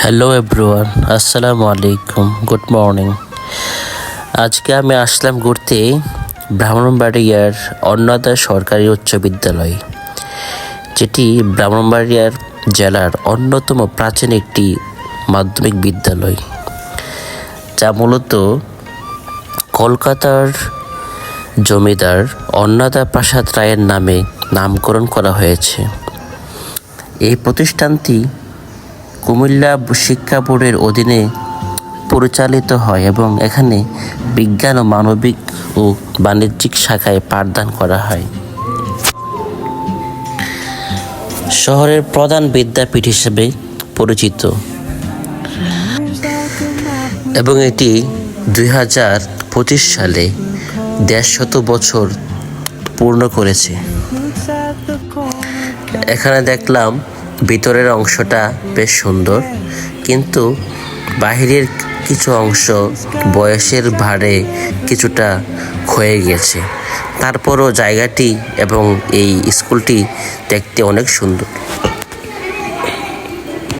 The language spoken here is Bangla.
হ্যালো এভরিওয়ান, আসসালামু আলাইকুম, গুড মর্নিং। আজকে আমি আসলাম ঘুরতে ব্রাহ্মণবাড়িয়ার অন্নদা সরকারি উচ্চ বিদ্যালয়, যেটি ব্রাহ্মণবাড়িয়ার জেলার অন্যতম প্রাচীন একটি মাধ্যমিক বিদ্যালয়, যা মূলত কলকাতার জমিদার অন্নদা প্রাসাদ রায়ের নামে নামকরণ করা হয়েছে। এই প্রতিষ্ঠানটি কুমিল্লা শিক্ষা বোর্ডের অধীনে পরিচালিত হয় এবং এখানে বিজ্ঞান ও মানবিক ও বাণিজ্যিক শাখায় পাঠদান করা হয়। শহরের প্রধান বিদ্যাপীঠ হিসেবে পরিচিত এবং এটি 2025 সালে 150 বছর পূর্ণ করেছে। এখানে দেখলাম ভিতরের অংশটা বেশ সুন্দর, কিন্তু বাহিরের কিছু অংশ বয়সের ভারে কিছুটা ক্ষয়ে গেছে। তারপরও জায়গাটি এবং এই স্কুলটি দেখতে অনেক সুন্দর।